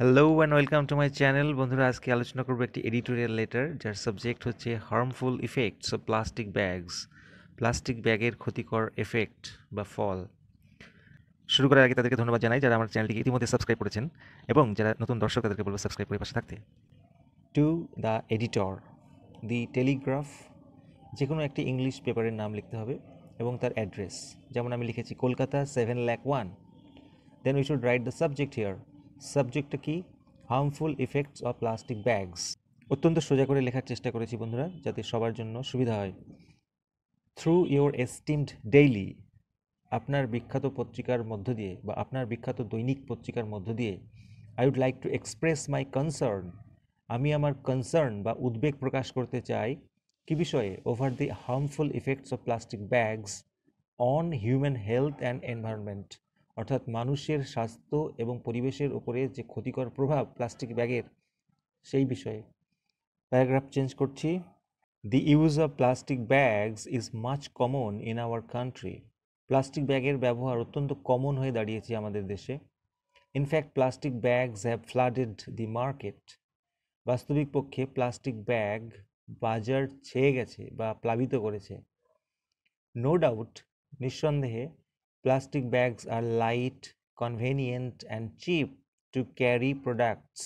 Hello and welcome to my channel. বন্ধুরা, আজকে আলোচনা করবো একটি এডিটোরিয়াল লেটার যার সাবজেক্ট হচ্ছে harmful effects of plastic bags. Plastic ব্যাগের ক্ষতিকর এফেক্ট বা ফল। শুরু করার আগে তাদেরকে ধন্যবাদ জানাই যারা আমার চ্যানেলটিকে ইতিমধ্যে সাবস্ক্রাইব করেছেন, এবং যারা নতুন দর্শক তাদেরকে বলবো সাবস্ক্রাইব করে পাশে থাকতে। To the editor, the Telegraph, যে কোনো একটি ইংলিশ পেপারের নাম লিখতে হবে এবং তার অ্যাড্রেস। যেমন আমি লিখেছি Kolkata 7,01,000। Then we should write the subject here. সাবজেক্টটা কি? Harmful effects of plastic bags. অত্যন্ত সোজা করে লেখার চেষ্টা করেছি বন্ধুরা, যাতে সবার জন্য সুবিধা হয়। থ্রু ইয়োর এস্টিমড ডেইলি, আপনার বিখ্যাত পত্রিকার মধ্য দিয়ে বা আপনার বিখ্যাত দৈনিক পত্রিকার মধ্য দিয়ে, I would like to express my concern, আমি আমার কনসার্ন বা উদ্বেগ প্রকাশ করতে চাই কি বিষয়ে? Over the harmful effects of plastic bags on human health and environment, অর্থাৎ মানুষের স্বাস্থ্য এবং পরিবেশের উপরে যে ক্ষতিকর প্রভাব প্লাস্টিক ব্যাগের, সেই বিষয়ে। প্যারাগ্রাফ চেঞ্জ করছি। দি use of plastic bags is much common in our country. Plastic ব্যাগের ব্যবহার অত্যন্ত কমন হয়ে দাঁড়িয়েছে আমাদের দেশে। In fact plastic bags have flooded the market. বাস্তবিক পক্ষে প্লাস্টিক ব্যাগ বাজার ছেয়ে গেছে বা প্লাবিত করেছে। নো ডাউট, নিঃসন্দেহে, plastic bags are light, convenient and cheap to carry products.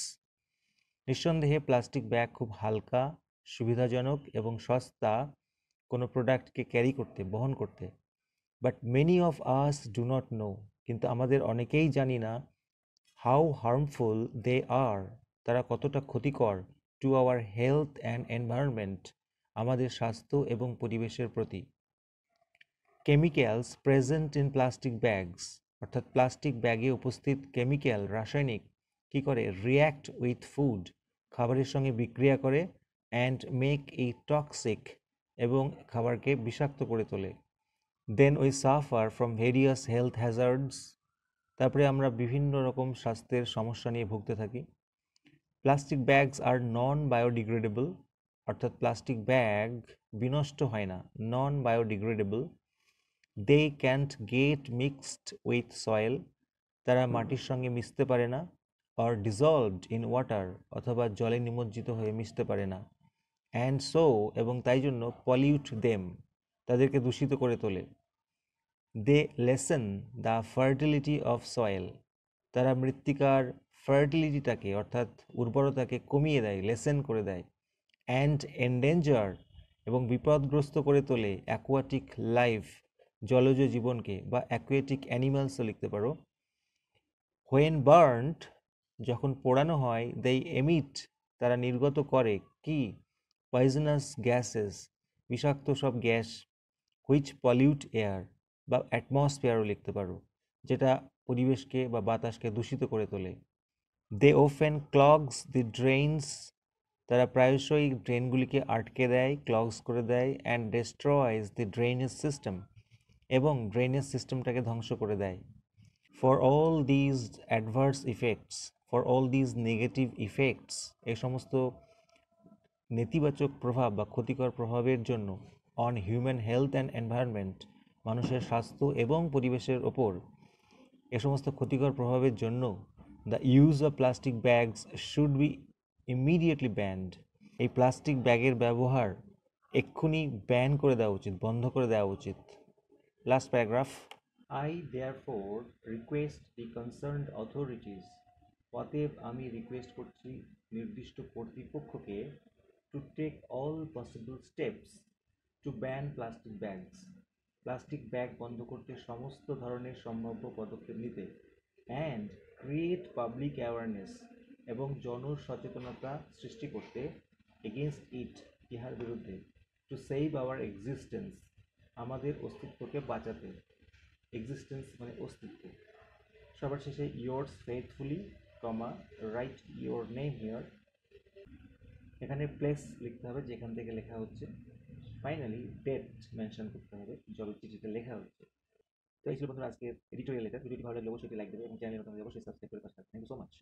নিঃসন্দেহে প্লাস্টিক ব্যাগ খুব হালকা, সুবিধাজনক এবং সস্তা কোনো প্রোডাক্টকে ক্যারি করতে, বহন করতে। But many of us do not know, কিন্তু আমাদের অনেকেই জানি না হাউ হার্মফুল দে আর, তারা কতটা ক্ষতিকর, to our health and environment, আমাদের স্বাস্থ্য এবং পরিবেশের প্রতি। Chemicals present in plastic bags, অর্থাৎ প্লাস্টিক ব্যাগে উপস্থিত কেমিক্যাল, রাসায়নিক, কী করে? রিয়্যাক্ট উইথ ফুড, খাবারের সঙ্গে বিক্রিয়া করে, অ্যান্ড মেক ই টক্সিক, এবং খাবারকে বিষাক্ত করে তোলে। Then we suffer from various health hazards, তারপরে আমরা বিভিন্ন রকম স্বাস্থ্যের সমস্যা নিয়ে ভুগতে থাকি। Plastic bags are non biodegradable, অর্থাৎ প্লাস্টিক ব্যাগ বিনষ্ট হয় না, non biodegradable. They can't get mixed with soil, তারা মাটির সঙ্গে মিশতে পারে না। অর ডিজলভড ইন ওয়াটার, অথবা জলে নিমজ্জিত হয়ে মিশতে পারে না। অ্যান্ড সো, এবং তাই জন্য, পলিউট দেম, তাদেরকে দূষিত করে তোলে। They lessen the fertility of soil, তারা মৃত্তিকার ফার্টিলিটিটাকে, অর্থাৎ উর্বরতাকে কমিয়ে দেয়, লেসেন করে দেয়। অ্যান্ড এন্ডেঞ্জার, এবং বিপদগ্রস্ত করে তোলে অ্যাকোয়াটিক লাইফ, জলজ জীবনকে, বা অ্যাকুয়াটিক অ্যানিমালসও লিখতে পারো। হোয়েন বার্নড, যখন পোড়ানো হয়, দে এমিট, তারা নির্গত করে কি? পয়জনাস গ্যাসেস, বিষাক্ত সব গ্যাস। হুইচ পলিউট এয়ার, বা অ্যাটমসফিয়ারও লিখতে পারো, যেটা পরিবেশকে বা বাতাসকে দূষিত করে তোলে। দে ওফেন ক্লগস দি ড্রেইনস, তারা প্রায়শই ড্রেনগুলিকে আটকে দেয়, ক্লগস করে দেয়। অ্যান্ড ডেস্ট্রয়েজ দি ড্রেনেজ সিস্টেম, এবং ড্রেনেজ সিস্টেমটাকে ধ্বংস করে দেয়। For all these adverse effects, for all these negative effects, এই সমস্ত নেতিবাচক প্রভাব বা ক্ষতিকর প্রভাবের জন্য, on human health and environment, মানুষের স্বাস্থ্য এবং পরিবেশের ওপর, এ সমস্ত ক্ষতিকর প্রভাবের জন্য, the use of plastic bags should be immediately band, এই প্লাস্টিক ব্যাগের ব্যবহার এক্ষুনি ব্যান করে দেওয়া উচিত, বন্ধ করে দেওয়া উচিত। Last paragraph. I therefore request the concerned authorities, অতএব আমি রিকোয়েস্ট করছি নির্দিষ্ট কর্তৃপক্ষকে, to take all possible steps to ban plastic bags, plastic bag বন্ধ করতে সমস্ত ধরনের সম্ভাব্য পদক্ষেপ নিতে। অ্যান্ড ক্রিয়েট পাবলিক অ্যাওয়ারনেস, এবং জনসচেতনতা সৃষ্টি করতে, এগেনস্ট ইট, ইহার বিরুদ্ধে। টু সেভ আওয়ার এক্সিস্টেন্স, আমাদের অস্তিত্বকে বাঁচাতে। এক্সিস্টেন্স মানে অস্তিত্ব। সবার শেষে yours faithfully, comma, right your name here, এখানে প্লেস লিখতে হবে যেখান থেকে লেখা হচ্ছে। ফাইনালি ডেট মেনশন করতে হবে যবে চিঠিতে লেখা হচ্ছে। তো এই ছিল বন্ধুরা আজকের এডিটোরিয়াল লেটার। ভিডিওটি ভালো লাগলে অবশ্যই লাইক দেবে এবং চ্যানেলে নতুন হলে অবশ্যই সাবস্ক্রাইব করে পাশে থাকবে। Thank you so much.